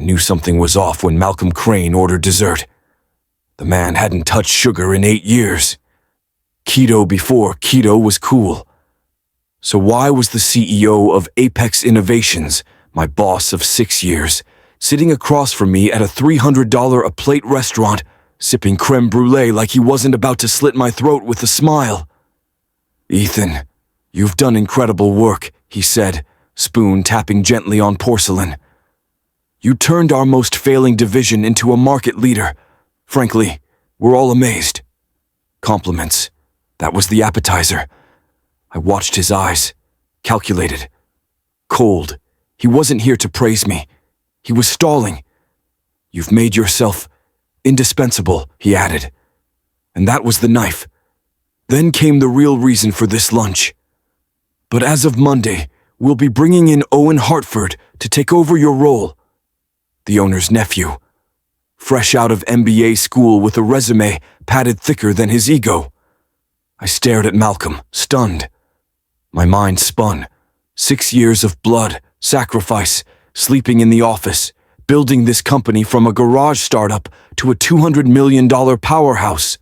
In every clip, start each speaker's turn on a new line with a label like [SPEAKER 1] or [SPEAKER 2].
[SPEAKER 1] knew something was off when Malcolm Crane ordered dessert. The man hadn't touched sugar in 8 years. Keto before keto was cool. So why was the CEO of Apex Innovations, my boss of 6 years, sitting across from me at a $300 a plate restaurant, sipping creme brulee like he wasn't about to slit my throat with a smile? "Ethan, you've done incredible work," he said, spoon tapping gently on porcelain. "You turned our most failing division into a market leader. Frankly, we're all amazed." Compliments. That was the appetizer. I watched his eyes, calculated. Cold. He wasn't here to praise me. He was stalling. "You've made yourself indispensable," he added. And that was the knife. Then came the real reason for this lunch. "But as of Monday, we'll be bringing in Owen Hartford to take over your role." The owner's nephew. Fresh out of MBA school with a resume padded thicker than his ego. I stared at Malcolm, stunned. My mind spun. 6 years of blood, sacrifice, sleeping in the office, building this company from a garage startup to a $200 million powerhouse.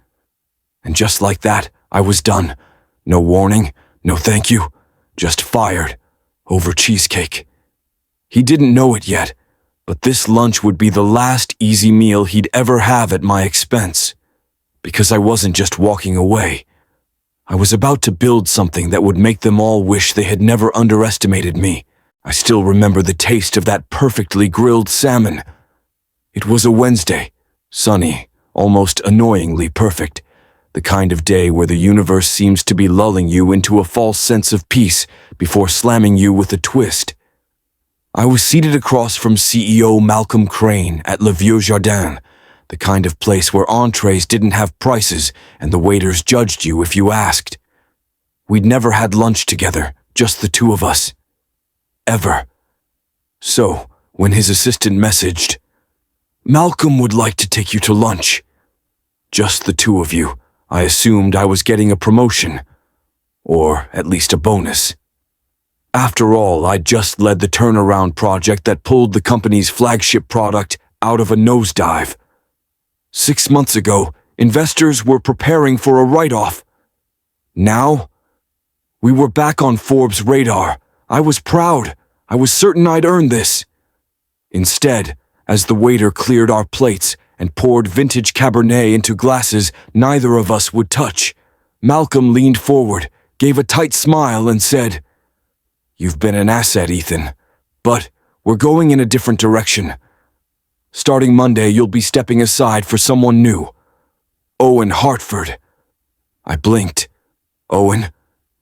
[SPEAKER 1] And just like that, I was done. No warning, no thank you, just fired, over cheesecake. He didn't know it yet, but this lunch would be the last easy meal he'd ever have at my expense. Because I wasn't just walking away. I was about to build something that would make them all wish they had never underestimated me. I still remember the taste of that perfectly grilled salmon. It was a Wednesday, sunny, almost annoyingly perfect, the kind of day where the universe seems to be lulling you into a false sense of peace before slamming you with a twist. I was seated across from CEO Malcolm Crane at Le Vieux Jardin, the kind of place where entrees didn't have prices and the waiters judged you if you asked. We'd never had lunch together, just the two of us. Ever. So, when his assistant messaged, "Malcolm would like to take you to lunch," just the two of you, I assumed I was getting a promotion. Or at least a bonus. After all, I'd just led the turnaround project that pulled the company's flagship product out of a nosedive. 6 months ago, investors were preparing for a write-off. Now, we were back on Forbes' radar. I was proud. I was certain I'd earned this. Instead, as the waiter cleared our plates and poured vintage Cabernet into glasses neither of us would touch, Malcolm leaned forward, gave a tight smile, and said, "You've been an asset, Ethan, but we're going in a different direction. Starting Monday, you'll be stepping aside for someone new. Owen Hartford." I blinked. Owen,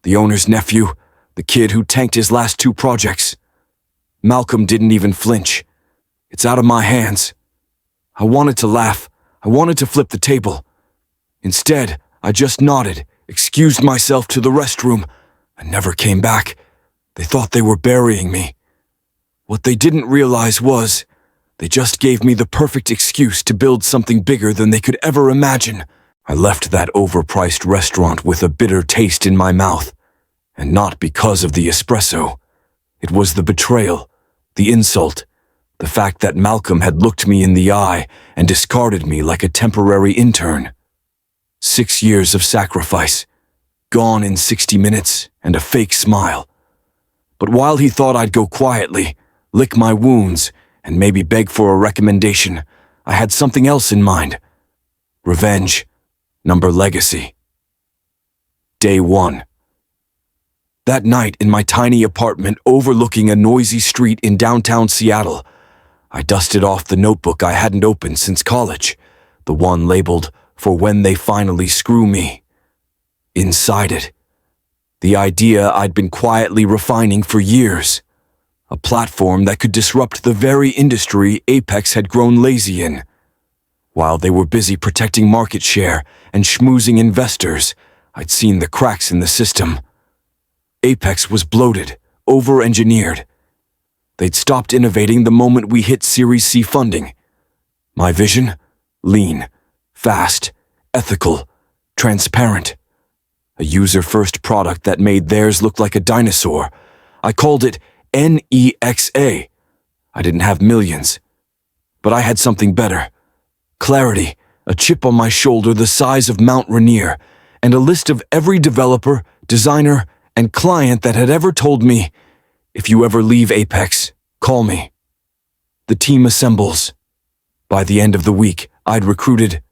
[SPEAKER 1] the owner's nephew, the kid who tanked his last 2 projects. Malcolm didn't even flinch. "It's out of my hands." I wanted to laugh. I wanted to flip the table. Instead, I just nodded, excused myself to the restroom, and never came back. They thought they were burying me. What they didn't realize was, they just gave me the perfect excuse to build something bigger than they could ever imagine. I left that overpriced restaurant with a bitter taste in my mouth. And not because of the espresso. It was the betrayal, the insult, the fact that Malcolm had looked me in the eye and discarded me like a temporary intern. 6 years of sacrifice, gone in 60 minutes, and a fake smile. But while he thought I'd go quietly, lick my wounds, and maybe beg for a recommendation, I had something else in mind. Revenge, number legacy. Day 1. That night in my tiny apartment overlooking a noisy street in downtown Seattle, I dusted off the notebook I hadn't opened since college, the one labeled, "For when they finally screw me." Inside it, the idea I'd been quietly refining for years. A platform that could disrupt the very industry Apex had grown lazy in. While they were busy protecting market share and schmoozing investors, I'd seen the cracks in the system. Apex was bloated, over-engineered. They'd stopped innovating the moment we hit Series C funding. My vision? Lean, fast, ethical, transparent. A user-first product that made theirs look like a dinosaur. I called it NEXA. I didn't have millions, But I had something better. Clarity, a chip on my shoulder the size of Mount Rainier, and a list of every developer, designer, and client that had ever told me, "If you ever leave Apex, call me." The team assembles. By the end of the week, I'd recruited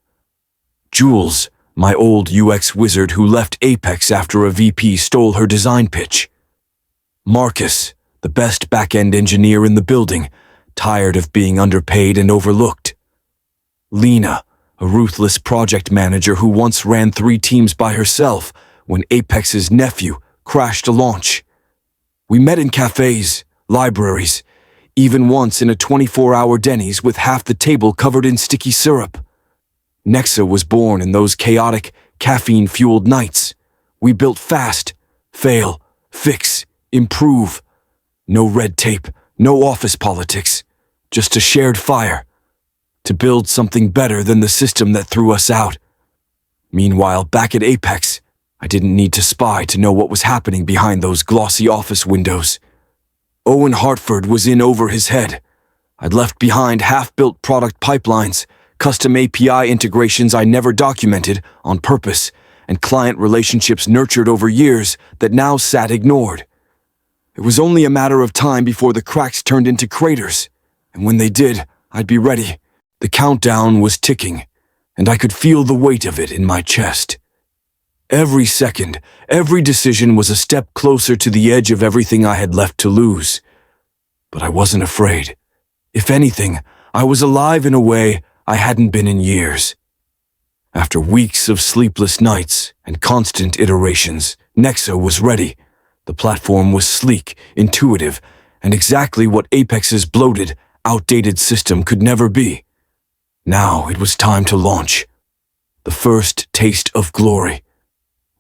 [SPEAKER 1] Jules, my old UX wizard who left Apex after a VP stole her design pitch. Marcus, the best back-end engineer in the building, tired of being underpaid and overlooked. Lena, a ruthless project manager who once ran 3 teams by herself when Apex's Nephew crashed a launch. We met in cafes, libraries, even once in a 24-hour Denny's with half the table covered in sticky syrup. Nexa was born in those chaotic, caffeine-fueled nights. We built fast, fail, fix, improve. No red tape, no office politics, just a shared fire to build something better than the system that threw us out. Meanwhile, back at Apex, I didn't need to spy to know what was happening behind those glossy office windows. Owen Hartford was in over his head. I'd left behind half-built product pipelines, custom API integrations I never documented on purpose, and client relationships nurtured over years that now sat ignored. It was only a matter of time before the cracks turned into craters, and when they did, I'd be ready. The countdown was ticking, and I could feel the weight of it in my chest. Every second, every decision was a step closer to the edge of everything I had left to lose. But I wasn't afraid. If anything, I was alive in a way I hadn't been in years. After weeks of sleepless nights and constant iterations, Nexa was ready. The platform was sleek, intuitive, and exactly what Apex's bloated, outdated system could never be. Now it was time to launch. The first taste of glory.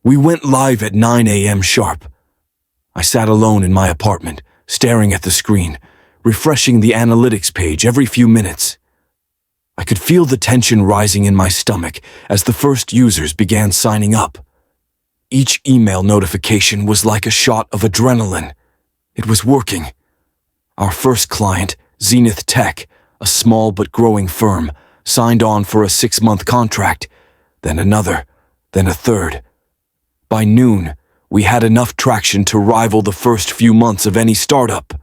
[SPEAKER 1] We went live at 9 a.m. sharp. I sat alone in my apartment, staring at the screen, refreshing the analytics page every few minutes. I could feel the tension rising in my stomach as the first users began signing up. Each email notification was like a shot of adrenaline. It was working. Our first client, Zenith Tech, a small but growing firm, signed on for a 6-month contract, then another, then a third. By noon, we had enough traction to rival the first few months of any startup.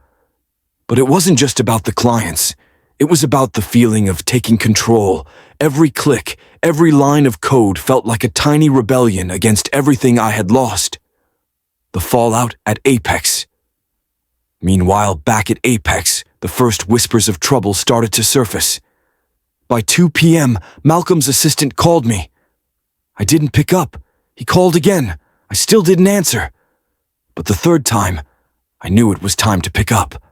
[SPEAKER 1] But it wasn't just about the clients. It was about the feeling of taking control. Every click, every line of code felt like a tiny rebellion against everything I had lost. The fallout at Apex. Meanwhile, back at Apex, the first whispers of trouble started to surface. By 2 p.m., Malcolm's assistant called me. I didn't pick up. He called again. I still didn't answer. But the third time, I knew it was time to pick up.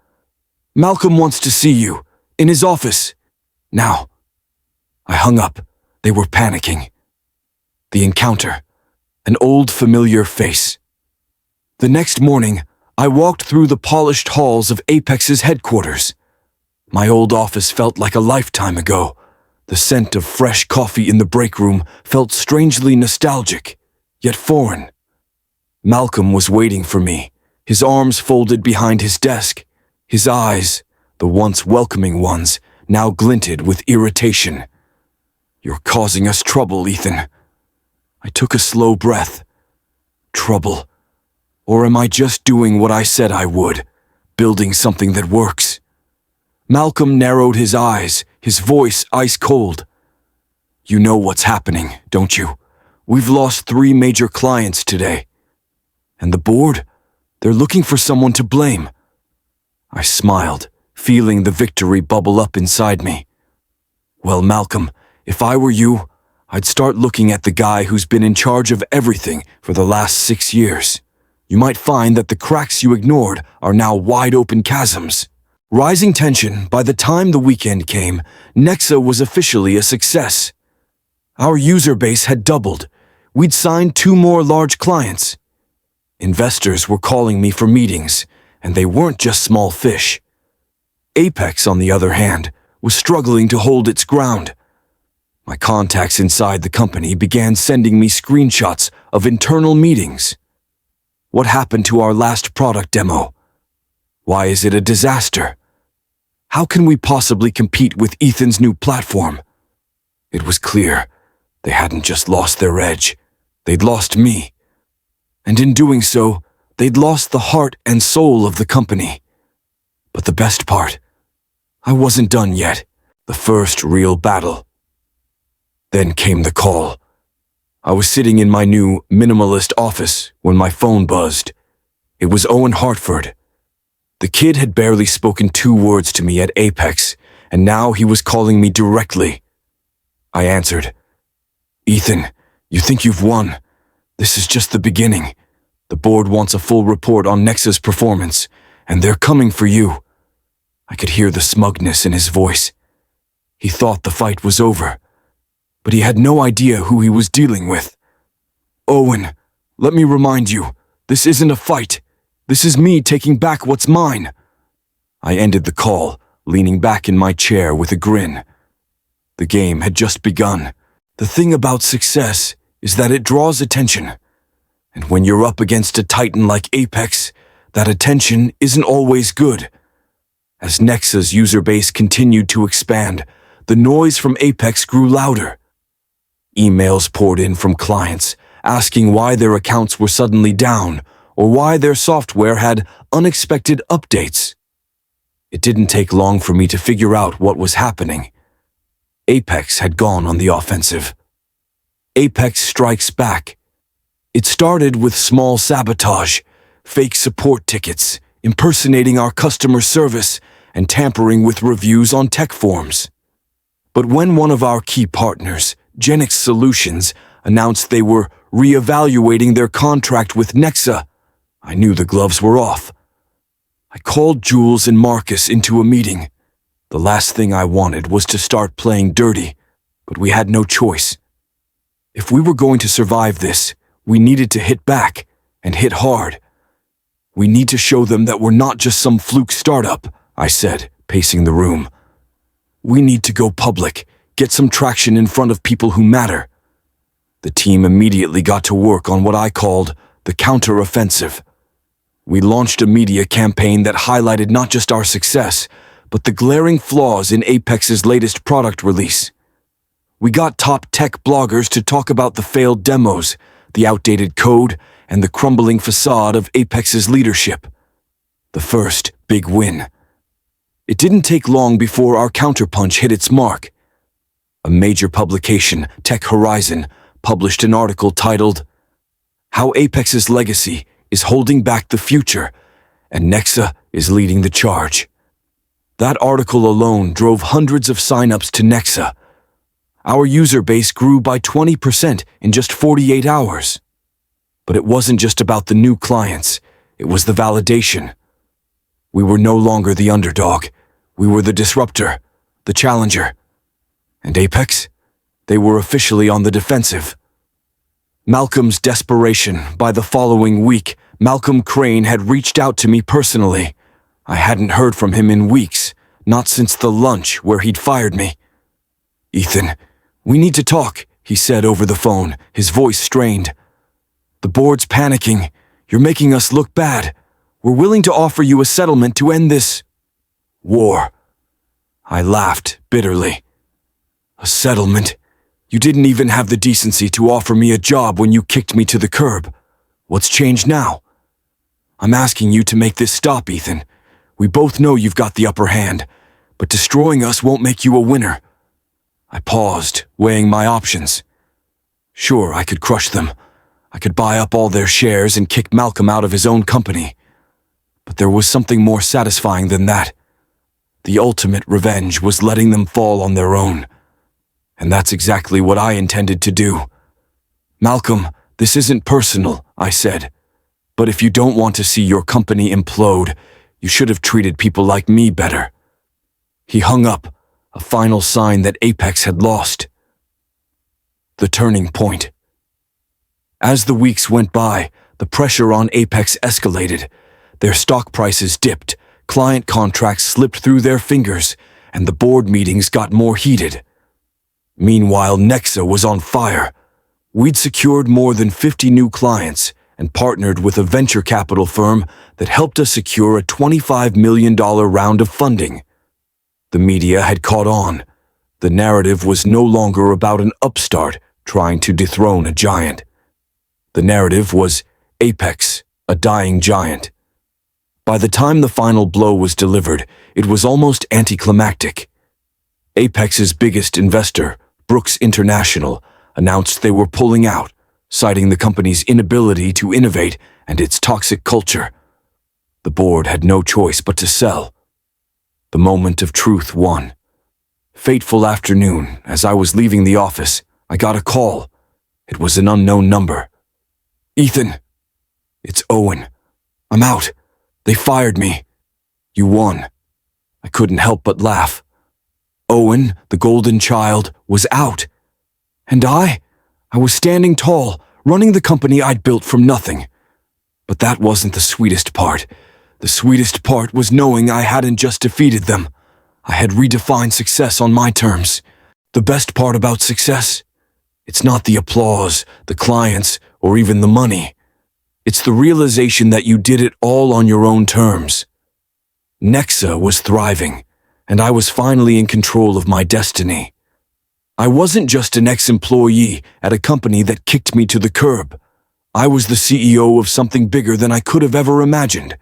[SPEAKER 1] "Malcolm wants to see you. In his office. Now." I hung up. They were panicking. The encounter. An old familiar face. The next morning, I walked through the polished halls of Apex's headquarters. My old office felt like a lifetime ago. The scent of fresh coffee in the break room felt strangely nostalgic, yet foreign. Malcolm was waiting for me, his arms folded behind his desk. His eyes, the once welcoming ones, now glinted with irritation. "You're causing us trouble, Ethan." I took a slow breath. Trouble? Or am I just doing what I said I would, building something that works? Malcolm narrowed his eyes, his voice ice cold. "You know what's happening, don't you? We've lost 3 major clients today. And the board? They're looking for someone to blame." I smiled, feeling the victory bubble up inside me. "Well, Malcolm, if I were you, I'd start looking at the guy who's been in charge of everything for the last 6 years. You might find that the cracks you ignored are now wide-open chasms." Rising tension, by the time the weekend came, Nexa was officially a success. Our user base had doubled. We'd signed 2 more large clients. Investors were calling me for meetings, and they weren't just small fish. Apex, on the other hand, was struggling to hold its ground. My contacts inside the company began sending me screenshots of internal meetings. What happened to our last product demo? Why is it a disaster? How can we possibly compete with Ethan's new platform? It was clear they hadn't just lost their edge, they'd lost me. And in doing so, they'd lost the heart and soul of the company. But the best part, I wasn't done yet. The first real battle. Then came the call. I was sitting in my new minimalist office when my phone buzzed. It was Owen Hartford. The kid had barely spoken 2 words to me at Apex, and now he was calling me directly. I answered, "Ethan, you think you've won? This is just the beginning. The board wants a full report on Nexa's performance, and they're coming for you." I could hear the smugness in his voice. He thought the fight was over, but he had no idea who he was dealing with. "Owen, let me remind you, this isn't a fight. This is me taking back what's mine." I ended the call, leaning back in my chair with a grin. The game had just begun. The thing about success is that it draws attention. And when you're up against a titan like Apex, that attention isn't always good. As Nexa's user base continued to expand, the noise from Apex grew louder. Emails poured in from clients, asking why their accounts were suddenly down or why their software had unexpected updates. It didn't take long for me to figure out what was happening. Apex had gone on the offensive. Apex strikes back. It started with small sabotage, fake support tickets, impersonating our customer service, and tampering with reviews on tech forums. But when one of our key partners, Genix Solutions, announced they were reevaluating their contract with Nexa, I knew the gloves were off. I called Jules and Marcus into a meeting. The last thing I wanted was to start playing dirty, but we had no choice. If we were going to survive this, we needed to hit back, and hit hard. "We need to show them that we're not just some fluke startup," I said, pacing the room. "We need to go public, get some traction in front of people who matter." The team immediately got to work on what I called the counter-offensive. We launched a media campaign that highlighted not just our success, but the glaring flaws in Apex's latest product release. We got top tech bloggers to talk about the failed demos, the outdated code, and the crumbling facade of Apex's leadership. The first big win. It didn't take long before our counterpunch hit its mark. A major publication, Tech Horizon, published an article titled, "How Apex's Legacy is Holding Back the Future, and Nexa is Leading the Charge." That article alone drove hundreds of signups to Nexa. Our user base grew by 20% in just 48 hours. But it wasn't just about the new clients, it was the validation. We were no longer the underdog. We were the disruptor, the challenger. And Apex? They were officially on the defensive. Malcolm's desperation. By the following week, Malcolm Crane had reached out to me personally. I hadn't heard from him in weeks, not since the lunch where he'd fired me. "Ethan, we need to talk," he said over the phone, his voice strained. "The board's panicking. You're making us look bad. We're willing to offer you a settlement to end this war." I laughed bitterly. "A settlement? You didn't even have the decency to offer me a job when you kicked me to the curb. What's changed now?" "I'm asking you to make this stop, Ethan. We both know you've got the upper hand, but destroying us won't make you a winner." I paused, weighing my options. Sure, I could crush them. I could buy up all their shares and kick Malcolm out of his own company. But there was something more satisfying than that. The ultimate revenge was letting them fall on their own. And that's exactly what I intended to do. "Malcolm, this isn't personal," I said. "But if you don't want to see your company implode, you should have treated people like me better." He hung up, a final sign that Apex had lost. The turning point. As the weeks went by, the pressure on Apex escalated. Their stock prices dipped, client contracts slipped through their fingers, and the board meetings got more heated. Meanwhile, Nexa was on fire. We'd secured more than 50 new clients and partnered with a venture capital firm that helped us secure a $25 million round of funding. The media had caught on. The narrative was no longer about an upstart trying to dethrone a giant. The narrative was Apex, a dying giant. By the time the final blow was delivered, it was almost anticlimactic. Apex's biggest investor, Brooks International, announced they were pulling out, citing the company's inability to innovate and its toxic culture. The board had no choice but to sell. The moment of truth won. Fateful afternoon, as I was leaving the office, I got a call. It was an unknown number. "Ethan, it's Owen. I'm out. They fired me. You won." I couldn't help but laugh. Owen, the golden child, was out. And I was standing tall, running the company I'd built from nothing. But that wasn't the sweetest part. The sweetest part was knowing I hadn't just defeated them. I had redefined success on my terms. The best part about success? It's not the applause, the clients, or even the money. It's the realization that you did it all on your own terms. Nexa was thriving, and I was finally in control of my destiny. I wasn't just an ex-employee at a company that kicked me to the curb. I was the CEO of something bigger than I could have ever imagined.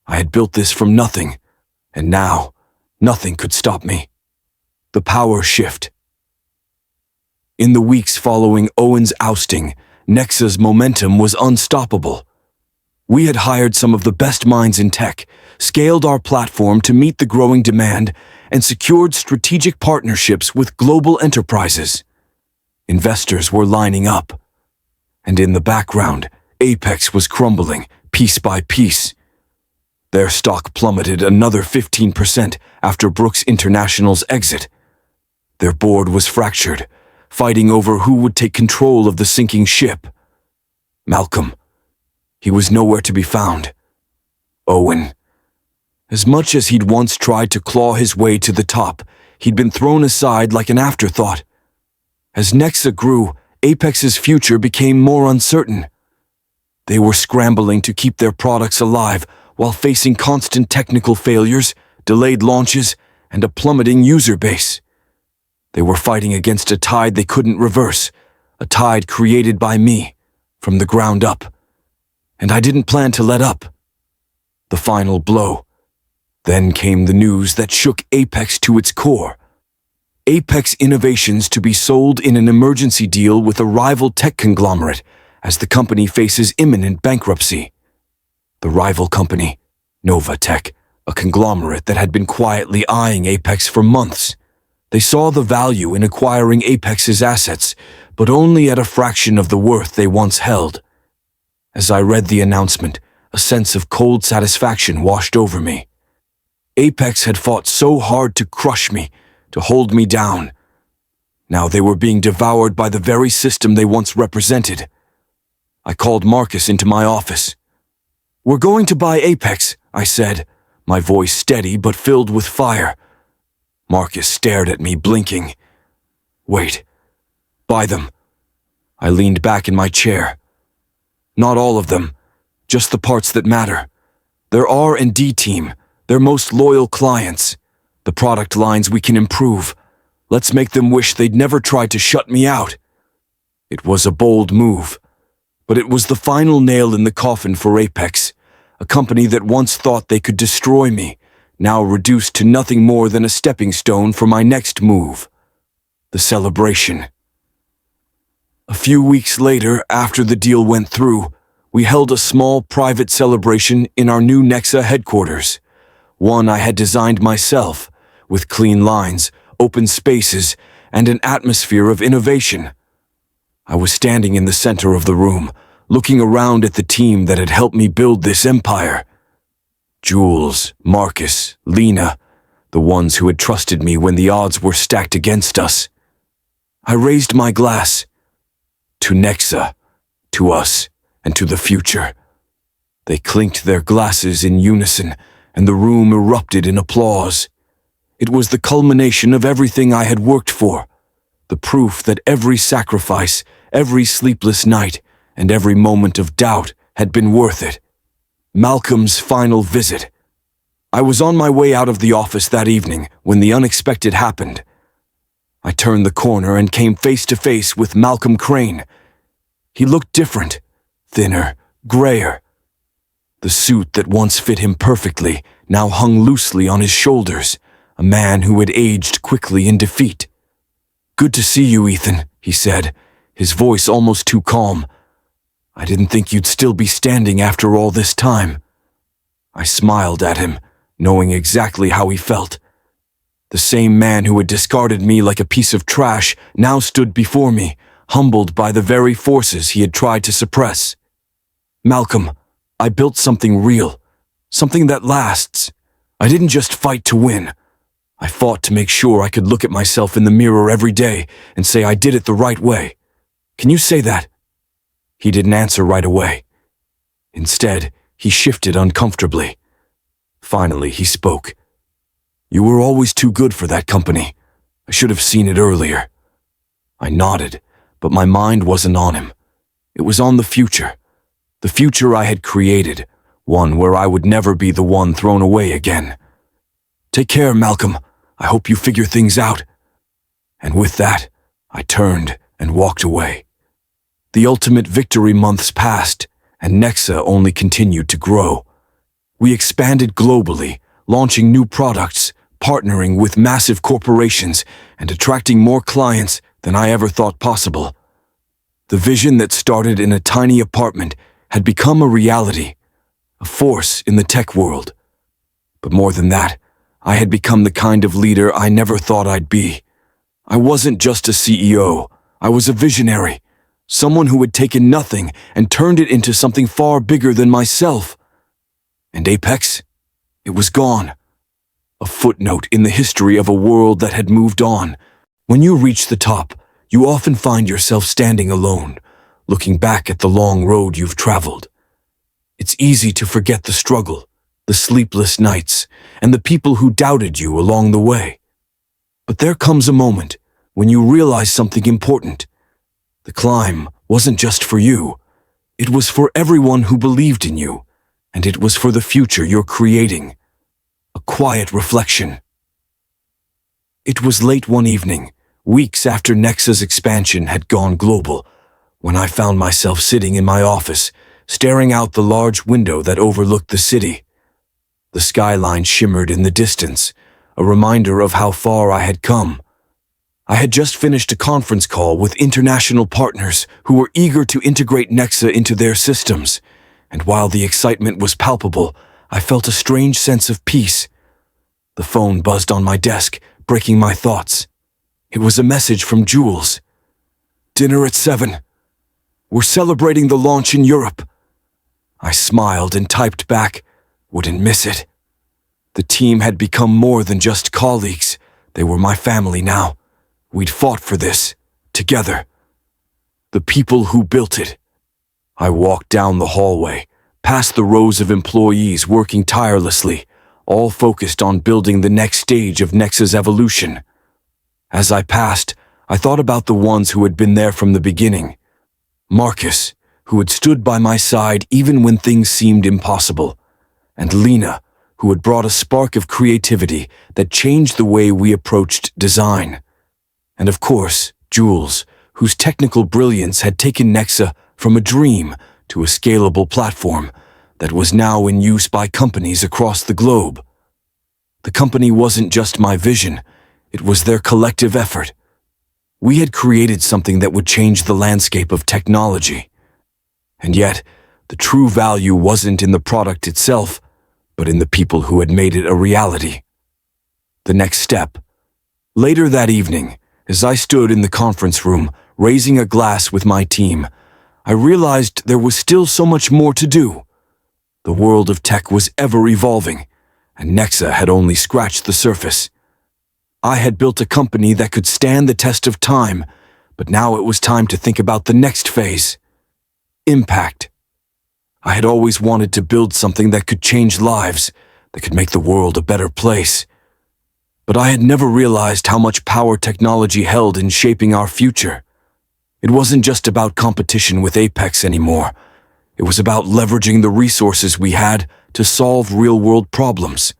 [SPEAKER 1] I had built this from nothing, and now, nothing could stop me. The power shift. In the weeks following Owen's ousting, Nexa's momentum was unstoppable. We had hired some of the best minds in tech, scaled our platform to meet the growing demand, and secured strategic partnerships with global enterprises. Investors were lining up. And in the background, Apex was crumbling, piece by piece. Their stock plummeted another 15% after Brooks International's exit. Their board was fractured, fighting over who would take control of the sinking ship. Malcolm. He was nowhere to be found. Owen. As much as he'd once tried to claw his way to the top, he'd been thrown aside like an afterthought. As Nexa grew, Apex's future became more uncertain. They were scrambling to keep their products alive while facing constant technical failures, delayed launches, and a plummeting user base. They were fighting against a tide they couldn't reverse, a tide created by me, from the ground up. And I didn't plan to let up. The final blow. Then came the news that shook Apex to its core. Apex Innovations to be sold in an emergency deal with a rival tech conglomerate as the company faces imminent bankruptcy. The rival company, Nova Tech, a conglomerate that had been quietly eyeing Apex for months. They saw the value in acquiring Apex's assets, but only at a fraction of the worth they once held. As I read the announcement, a sense of cold satisfaction washed over me. Apex had fought so hard to crush me, to hold me down. Now they were being devoured by the very system they once represented. I called Marcus into my office. "We're going to buy Apex," I said, my voice steady but filled with fire. Marcus stared at me, blinking. "Wait. Buy them." I leaned back in my chair. "Not all of them, just the parts that matter. Their R&D team, their most loyal clients, the product lines we can improve. Let's make them wish they'd never tried to shut me out." It was a bold move, but it was the final nail in the coffin for Apex, a company that once thought they could destroy me, now reduced to nothing more than a stepping stone for my next move. The celebration. A few weeks later, after the deal went through, we held a small private celebration in our new Nexa headquarters, one I had designed myself, with clean lines, open spaces, and an atmosphere of innovation. I was standing in the center of the room, looking around at the team that had helped me build this empire. Jules, Marcus, Lena, the ones who had trusted me when the odds were stacked against us. I raised my glass. To Nexa, to us, and to the future. They clinked their glasses in unison, and the room erupted in applause. It was the culmination of everything I had worked for, the proof that every sacrifice, every sleepless night, and every moment of doubt had been worth it. Malcolm's final visit. I was on my way out of the office that evening when the unexpected happened. I turned the corner and came face to face with Malcolm Crane. He looked different, thinner, grayer. The suit that once fit him perfectly now hung loosely on his shoulders, a man who had aged quickly in defeat. "Good to see you, Ethan," he said, his voice almost too calm. "I didn't think you'd still be standing after all this time." I smiled at him, knowing exactly how he felt. The same man who had discarded me like a piece of trash now stood before me, humbled by the very forces he had tried to suppress. "Malcolm, I built something real, something that lasts. I didn't just fight to win. I fought to make sure I could look at myself in the mirror every day and say I did it the right way. Can you say that?" He didn't answer right away. Instead, he shifted uncomfortably. Finally, he spoke. "You were always too good for that company. I should have seen it earlier." I nodded, but my mind wasn't on him. It was on the future I had created, one where I would never be the one thrown away again. "Take care, Malcolm. I hope you figure things out." And with that, I turned and walked away. The ultimate victory months passed, and Nexa only continued to grow. We expanded globally, launching new products, partnering with massive corporations, and attracting more clients than I ever thought possible. The vision that started in a tiny apartment had become a reality, a force in the tech world. But more than that, I had become the kind of leader I never thought I'd be. I wasn't just a CEO, I was a visionary, someone who had taken nothing and turned it into something far bigger than myself. And Apex? It was gone. A footnote in the history of a world that had moved on. When you reach the top, you often find yourself standing alone, looking back at the long road you've traveled. It's easy to forget the struggle, the sleepless nights, and the people who doubted you along the way. But there comes a moment when you realize something important. The climb wasn't just for you. It was for everyone who believed in you, and it was for the future you're creating. A quiet reflection. It was late one evening, weeks after Nexa's expansion had gone global, when I found myself sitting in my office, staring out the large window that overlooked the city. The skyline shimmered in the distance, a reminder of how far I had come. I had just finished a conference call with international partners who were eager to integrate Nexa into their systems, and while the excitement was palpable, I felt a strange sense of peace. The phone buzzed on my desk, breaking my thoughts. It was a message from Jules. "Dinner at 7. We're celebrating the launch in Europe." I smiled and typed back, "Wouldn't miss it." The team had become more than just colleagues. They were my family now. We'd fought for this, together. The people who built it. I walked down the hallway, past the rows of employees working tirelessly, all focused on building the next stage of Nexa's evolution. As I passed, I thought about the ones who had been there from the beginning. Marcus, who had stood by my side even when things seemed impossible, and Lena, who had brought a spark of creativity that changed the way we approached design. And of course, Jules, whose technical brilliance had taken Nexa from a dream to a scalable platform that was now in use by companies across the globe. The company wasn't just my vision, it was their collective effort. We had created something that would change the landscape of technology. And yet, the true value wasn't in the product itself, but in the people who had made it a reality. The next step. Later that evening, as I stood in the conference room, raising a glass with my team, I realized there was still so much more to do. The world of tech was ever evolving, and Nexa had only scratched the surface. I had built a company that could stand the test of time, but now it was time to think about the next phase. Impact. I had always wanted to build something that could change lives, that could make the world a better place. But I had never realized how much power technology held in shaping our future. It wasn't just about competition with Apex anymore. It was about leveraging the resources we had to solve real-world problems.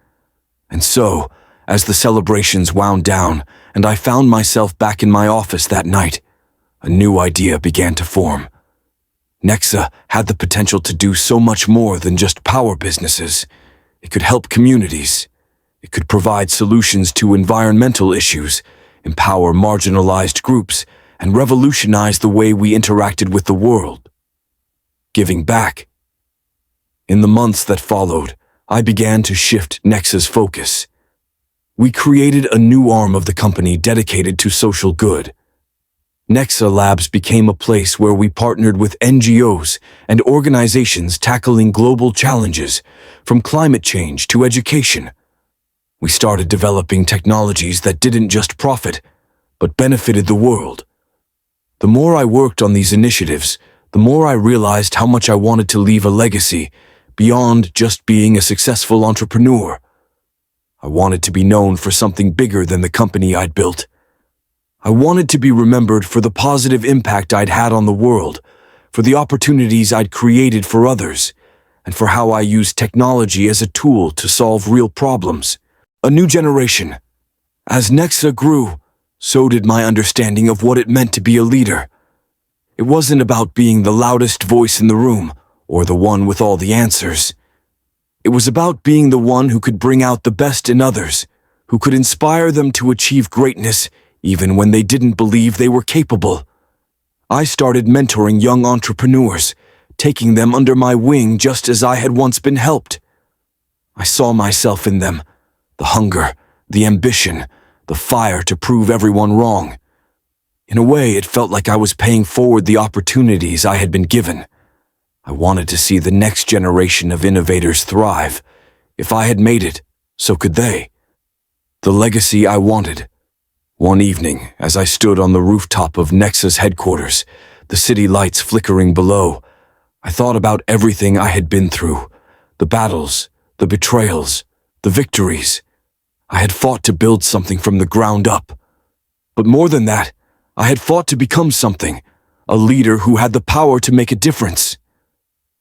[SPEAKER 1] And so, as the celebrations wound down and I found myself back in my office that night, a new idea began to form. Nexa had the potential to do so much more than just power businesses. It could help communities. It could provide solutions to environmental issues, empower marginalized groups, and revolutionize the way we interacted with the world. Giving back. In the months that followed, I began to shift Nexa's focus. We created a new arm of the company dedicated to social good. Nexa Labs became a place where we partnered with NGOs and organizations tackling global challenges, from climate change to education. We started developing technologies that didn't just profit, but benefited the world. The more I worked on these initiatives, the more I realized how much I wanted to leave a legacy beyond just being a successful entrepreneur. I wanted to be known for something bigger than the company I'd built. I wanted to be remembered for the positive impact I'd had on the world, for the opportunities I'd created for others, and for how I used technology as a tool to solve real problems. A new generation. As Nexa grew, so did my understanding of what it meant to be a leader. It wasn't about being the loudest voice in the room or the one with all the answers. It was about being the one who could bring out the best in others, who could inspire them to achieve greatness even when they didn't believe they were capable. I started mentoring young entrepreneurs, taking them under my wing just as I had once been helped. I saw myself in them, the hunger, the ambition, the fire to prove everyone wrong. In a way, it felt like I was paying forward the opportunities I had been given. I wanted to see the next generation of innovators thrive. If I had made it, so could they. The legacy I wanted. One evening, as I stood on the rooftop of Nexa's headquarters, the city lights flickering below, I thought about everything I had been through, the battles, the betrayals, the victories. I had fought to build something from the ground up. But more than that, I had fought to become something, a leader who had the power to make a difference.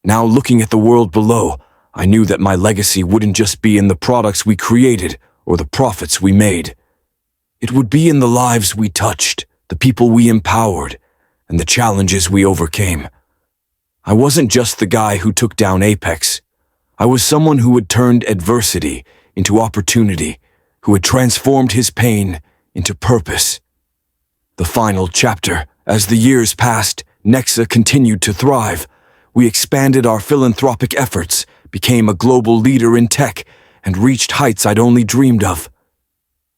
[SPEAKER 1] Now looking at the world below, I knew that my legacy wouldn't just be in the products we created or the profits we made. It would be in the lives we touched, the people we empowered, and the challenges we overcame. I wasn't just the guy who took down Apex. I was someone who had turned adversity into opportunity, who had transformed his pain into purpose. The final chapter. As the years passed, Nexa continued to thrive. We expanded our philanthropic efforts, became a global leader in tech, and reached heights I'd only dreamed of.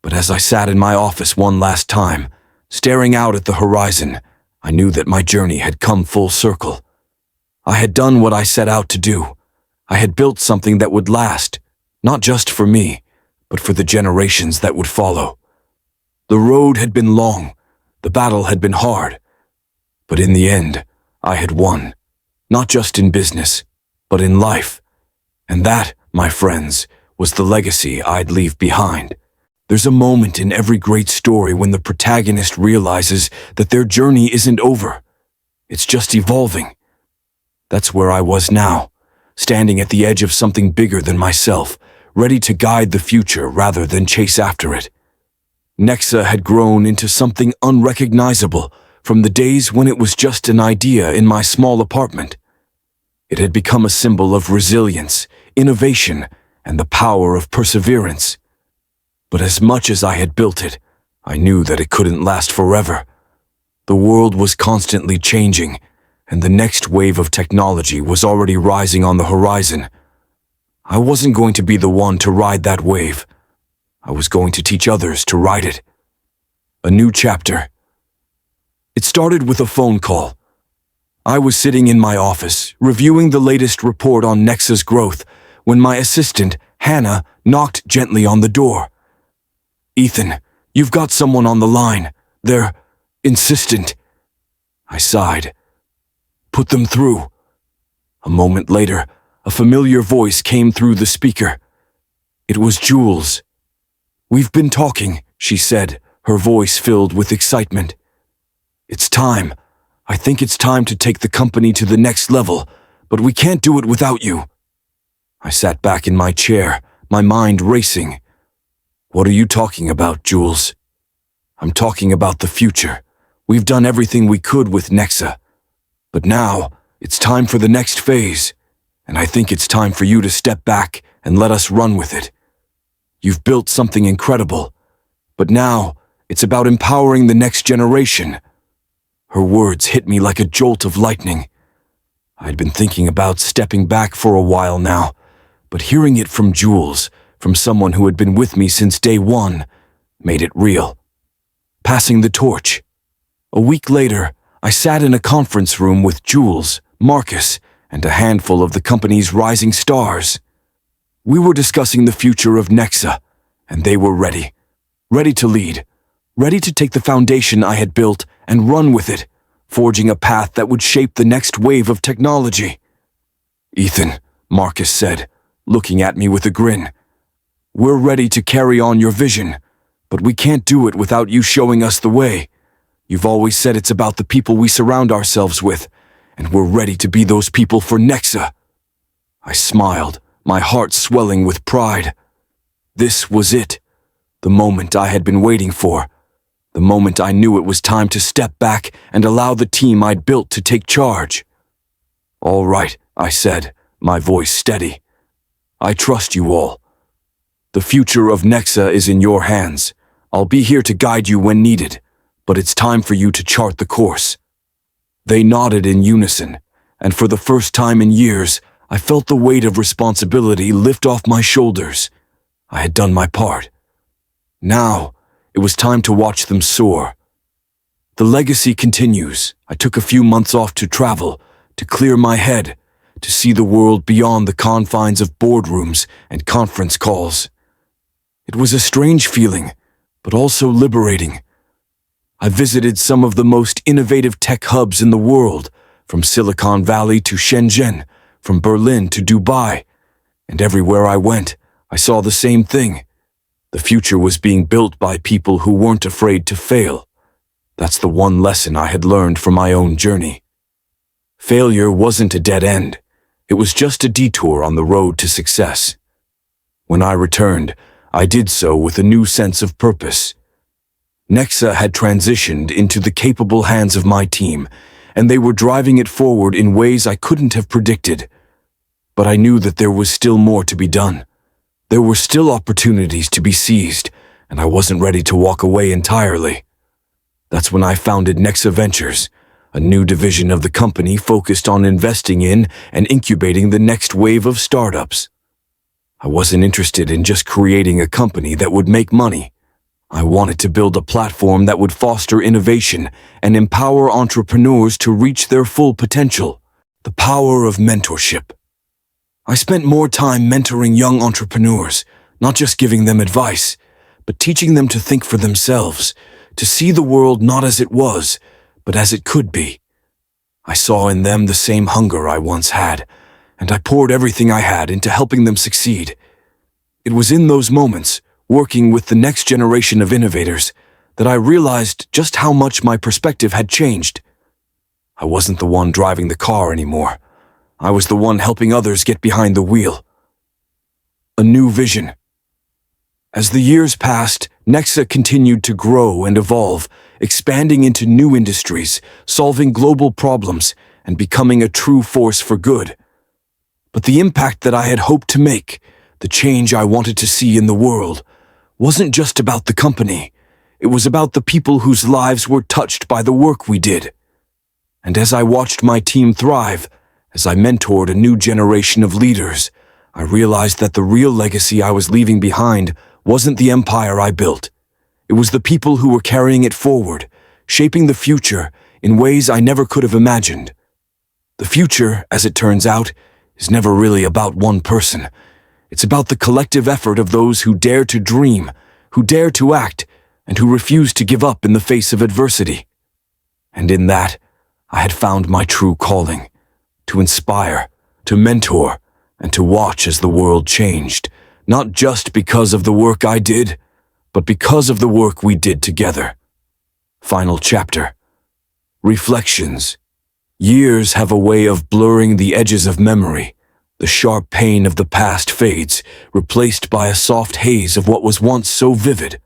[SPEAKER 1] But as I sat in my office one last time, staring out at the horizon, I knew that my journey had come full circle. I had done what I set out to do. I had built something that would last, not just for me, but for the generations that would follow. The road had been long, the battle had been hard, but in the end, I had won, not just in business, but in life. And that, my friends, was the legacy I'd leave behind. There's a moment in every great story when the protagonist realizes that their journey isn't over. It's just evolving. That's where I was now, standing at the edge of something bigger than myself, ready to guide the future rather than chase after it. Nexa had grown into something unrecognizable from the days when it was just an idea in my small apartment. It had become a symbol of resilience, innovation, and the power of perseverance. But as much as I had built it, I knew that it couldn't last forever. The world was constantly changing, and the next wave of technology was already rising on the horizon. I wasn't going to be the one to ride that wave. I was going to teach others to ride it. A new chapter. It started with a phone call. I was sitting in my office, reviewing the latest report on Nexa's growth, when my assistant, Hannah, knocked gently on the door. "Ethan, you've got someone on the line. They're insistent." I sighed. "Put them through." A moment later, a familiar voice came through the speaker. It was Jules. "We've been talking," she said, her voice filled with excitement. "It's time. I think it's time to take the company to the next level, but we can't do it without you." I sat back in my chair, my mind racing. What are you talking about, Jules? I'm talking about the future. We've done everything we could with Nexa. But now, it's time for the next phase. And I think it's time for you to step back and let us run with it. You've built something incredible. But now, it's about empowering the next generation. Her words hit me like a jolt of lightning. I'd been thinking about stepping back for a while now, but hearing it from Jules, from someone who had been with me since day one, made it real. Passing the torch. A week later, I sat in a conference room with Jules, Marcus, and a handful of the company's rising stars. We were discussing the future of Nexa, and they were ready. Ready to lead. Ready to take the foundation I had built and run with it, forging a path that would shape the next wave of technology. "Ethan," Marcus said, looking at me with a grin, "we're ready to carry on your vision, but we can't do it without you showing us the way. You've always said it's about the people we surround ourselves with, and we're ready to be those people for Nexa." I smiled, my heart swelling with pride. This was it, the moment I had been waiting for. The moment I knew it was time to step back and allow the team I'd built to take charge. "All right," I said, my voice steady. "I trust you all. The future of Nexa is in your hands. I'll be here to guide you when needed, but it's time for you to chart the course." They nodded in unison, and for the first time in years, I felt the weight of responsibility lift off my shoulders. I had done my part. Now, it was time to watch them soar. The legacy continues. I took a few months off to travel, to clear my head, to see the world beyond the confines of boardrooms and conference calls. It was a strange feeling, but also liberating. I visited some of the most innovative tech hubs in the world, from Silicon Valley to Shenzhen, from Berlin to Dubai, and everywhere I went, I saw the same thing. The future was being built by people who weren't afraid to fail. That's the one lesson I had learned from my own journey. Failure wasn't a dead end. It was just a detour on the road to success. When I returned, I did so with a new sense of purpose. Nexa had transitioned into the capable hands of my team, and they were driving it forward in ways I couldn't have predicted. But I knew that there was still more to be done. There were still opportunities to be seized, and I wasn't ready to walk away entirely. That's when I founded Nexa Ventures, a new division of the company focused on investing in and incubating the next wave of startups. I wasn't interested in just creating a company that would make money. I wanted to build a platform that would foster innovation and empower entrepreneurs to reach their full potential. The power of mentorship. I spent more time mentoring young entrepreneurs, not just giving them advice, but teaching them to think for themselves, to see the world not as it was, but as it could be. I saw in them the same hunger I once had, and I poured everything I had into helping them succeed. It was in those moments, working with the next generation of innovators, that I realized just how much my perspective had changed. I wasn't the one driving the car anymore. I was the one helping others get behind the wheel. A new vision. As the years passed, Nexa continued to grow and evolve, expanding into new industries, solving global problems, and becoming a true force for good. But the impact that I had hoped to make, the change I wanted to see in the world, wasn't just about the company. It was about the people whose lives were touched by the work we did. And as I watched my team thrive, as I mentored a new generation of leaders, I realized that the real legacy I was leaving behind wasn't the empire I built. It was the people who were carrying it forward, shaping the future in ways I never could have imagined. The future, as it turns out, is never really about one person. It's about the collective effort of those who dare to dream, who dare to act, and who refuse to give up in the face of adversity. And in that, I had found my true calling. To inspire, to mentor, and to watch as the world changed, not just because of the work I did, but because of the work we did together. Final chapter. Reflections. Years have a way of blurring the edges of memory, The sharp pain of the past fades, replaced by a soft haze of what was once so vivid.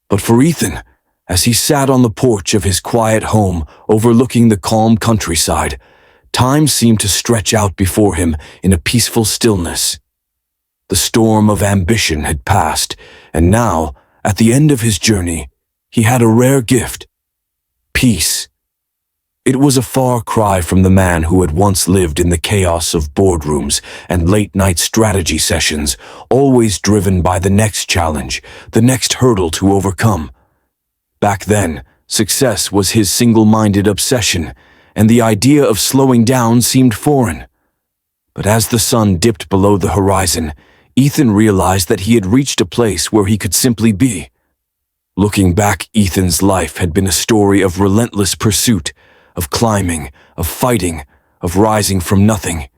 [SPEAKER 1] But for Ethan, as he sat on the porch of his quiet home overlooking the calm countryside, time seemed to stretch out before him in a peaceful stillness. The storm of ambition had passed, and now, at the end of his journey, he had a rare gift: peace. It was a far cry from the man who had once lived in the chaos of boardrooms and late-night strategy sessions, always driven by the next challenge, the next hurdle to overcome. Back then, success was his single-minded obsession, and the idea of slowing down seemed foreign. But as the sun dipped below the horizon, Ethan realized that he had reached a place where he could simply be. Looking back, Ethan's life had been a story of relentless pursuit, of climbing, of fighting, of rising from nothing.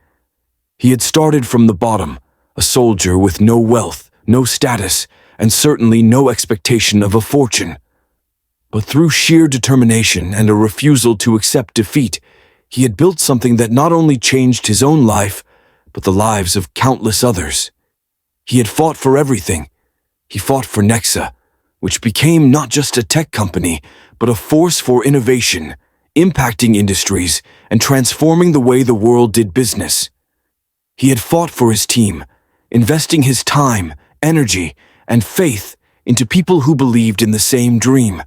[SPEAKER 1] He had started from the bottom, a soldier with no wealth, no status, and certainly no expectation of a fortune. But through sheer determination and a refusal to accept defeat, he had built something that not only changed his own life, but the lives of countless others. He had fought for everything. He fought for Nexa, which became not just a tech company, but a force for innovation, impacting industries and transforming the way the world did business. He had fought for his team, investing his time, energy, and faith into people who believed in the same dream.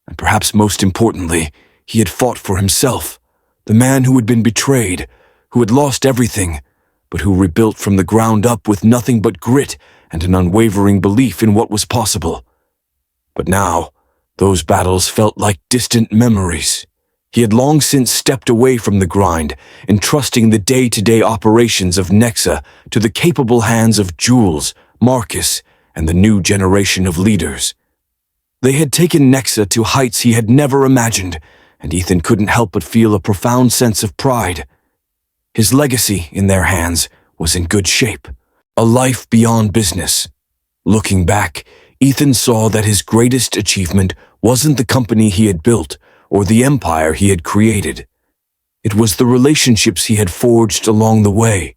[SPEAKER 1] And perhaps most importantly, he had fought for himself, the man who had been betrayed, who had lost everything, but who rebuilt from the ground up with nothing but grit and an unwavering belief in what was possible. But now, those battles felt like distant memories. He had long since stepped away from the grind, entrusting the day-to-day operations of Nexa to the capable hands of Jules, Marcus, and the new generation of leaders. They had taken Nexa to heights he had never imagined, and Ethan couldn't help but feel a profound sense of pride. His legacy, in their hands, was in good shape. A life beyond business. Looking back, Ethan saw that his greatest achievement wasn't the company he had built or the empire he had created. It was the relationships he had forged along the way,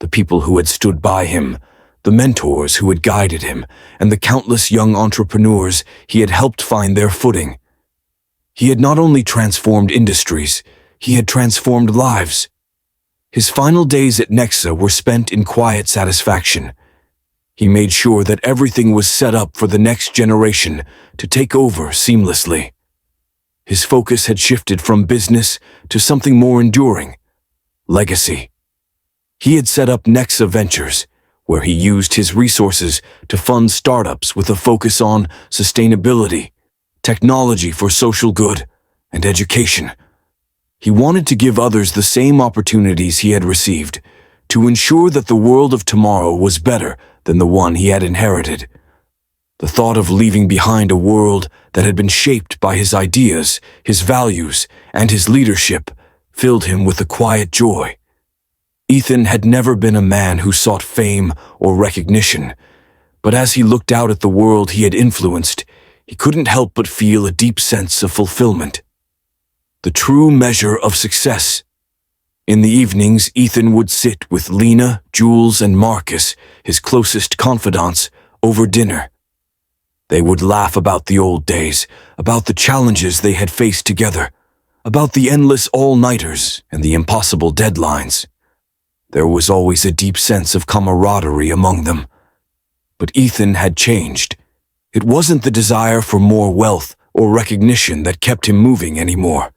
[SPEAKER 1] the people who had stood by him, the mentors who had guided him, and the countless young entrepreneurs he had helped find their footing. He had not only transformed industries, he had transformed lives. His final days at Nexa were spent in quiet satisfaction. He made sure that everything was set up for the next generation to take over seamlessly. His focus had shifted from business to something more enduring: legacy. He had set up Nexa Ventures, where he used his resources to fund startups with a focus on sustainability, technology for social good, and education. He wanted to give others the same opportunities he had received, to ensure that the world of tomorrow was better than the one he had inherited. The thought of leaving behind a world that had been shaped by his ideas, his values, and his leadership filled him with a quiet joy. Ethan had never been a man who sought fame or recognition, but as he looked out at the world he had influenced, he couldn't help but feel a deep sense of fulfillment. The true measure of success. In the evenings, Ethan would sit with Lena, Jules, and Marcus, his closest confidants, over dinner. They would laugh about the old days, about the challenges they had faced together, about the endless all-nighters and the impossible deadlines. There was always a deep sense of camaraderie among them. But Ethan had changed. It wasn't the desire for more wealth or recognition that kept him moving anymore.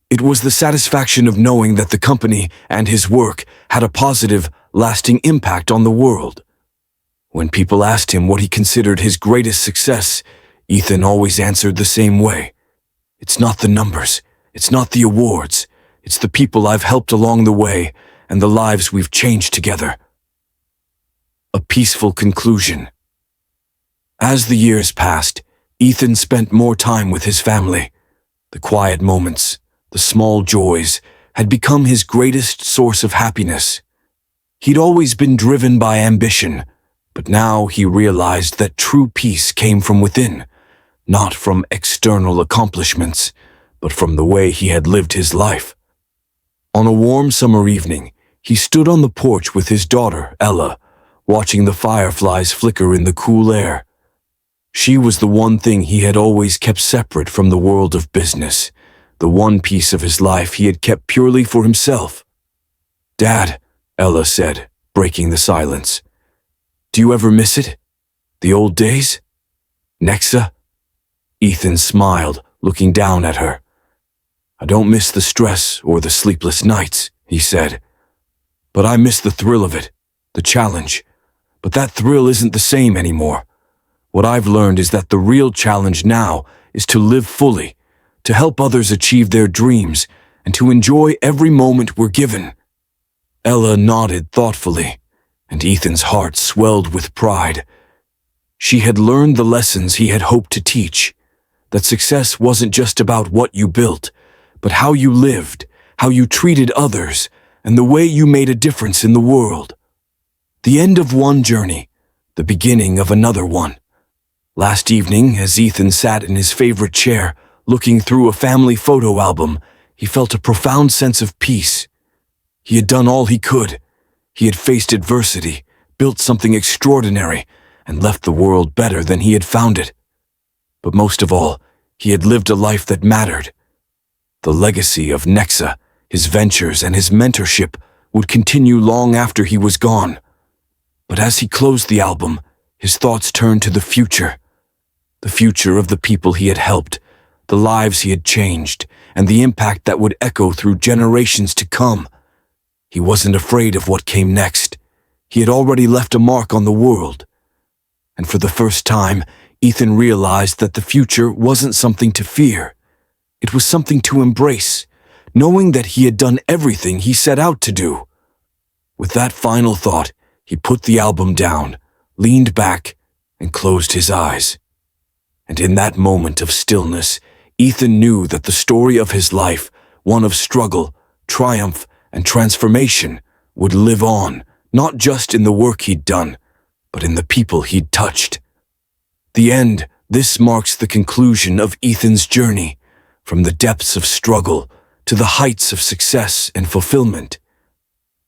[SPEAKER 1] It was the satisfaction of knowing that the company and his work had a positive, lasting impact on the world. When people asked him what he considered his greatest success, Ethan always answered the same way. It's not the numbers, it's not the awards, it's the people I've helped along the way and the lives we've changed together. A peaceful conclusion. As the years passed, Ethan spent more time with his family. The quiet moments, the small joys, had become his greatest source of happiness. He'd always been driven by ambition, but now he realized that true peace came from within, not from external accomplishments, but from the way he had lived his life. On a warm summer evening, He stood on the porch with his daughter, Ella, watching the fireflies flicker in the cool air. She was the one thing he had always kept separate from the world of business, the one piece of his life he had kept purely for himself. "Dad," Ella said, breaking the silence. "Do you ever miss it? The old days? Nexa?" Ethan smiled, looking down at her. "I don't miss the stress or the sleepless nights," he said. "But I miss the thrill of it, the challenge. But that thrill isn't the same anymore. What I've learned is that the real challenge now is to live fully, to help others achieve their dreams, and to enjoy every moment we're given." Ella nodded thoughtfully, and Ethan's heart swelled with pride. She had learned the lessons he had hoped to teach, that success wasn't just about what you built, but how you lived, how you treated others, and the way you made a difference in the world. The end of one journey, the beginning of another one. Last evening, as Ethan sat in his favorite chair, looking through a family photo album, he felt a profound sense of peace. He had done all he could. He had faced adversity, built something extraordinary, and left the world better than he had found it. But most of all, he had lived a life that mattered. The legacy of Nexa, his ventures, and his mentorship would continue long after he was gone. But as he closed the album, his thoughts turned to the future. The future of the people he had helped, the lives he had changed, and the impact that would echo through generations to come. He wasn't afraid of what came next. He had already left a mark on the world. And for the first time, Ethan realized that the future wasn't something to fear. It was something to embrace, knowing that he had done everything he set out to do. With that final thought, he put the album down, leaned back, and closed his eyes. And in that moment of stillness, Ethan knew that the story of his life, one of struggle, triumph, and transformation, would live on, not just in the work he'd done, but in the people he'd touched. The end, this marks the conclusion of Ethan's journey, from the depths of struggle to the heights of success and fulfillment.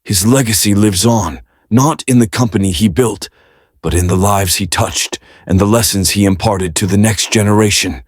[SPEAKER 1] His legacy lives on, not in the company he built, but in the lives he touched and the lessons he imparted to the next generation.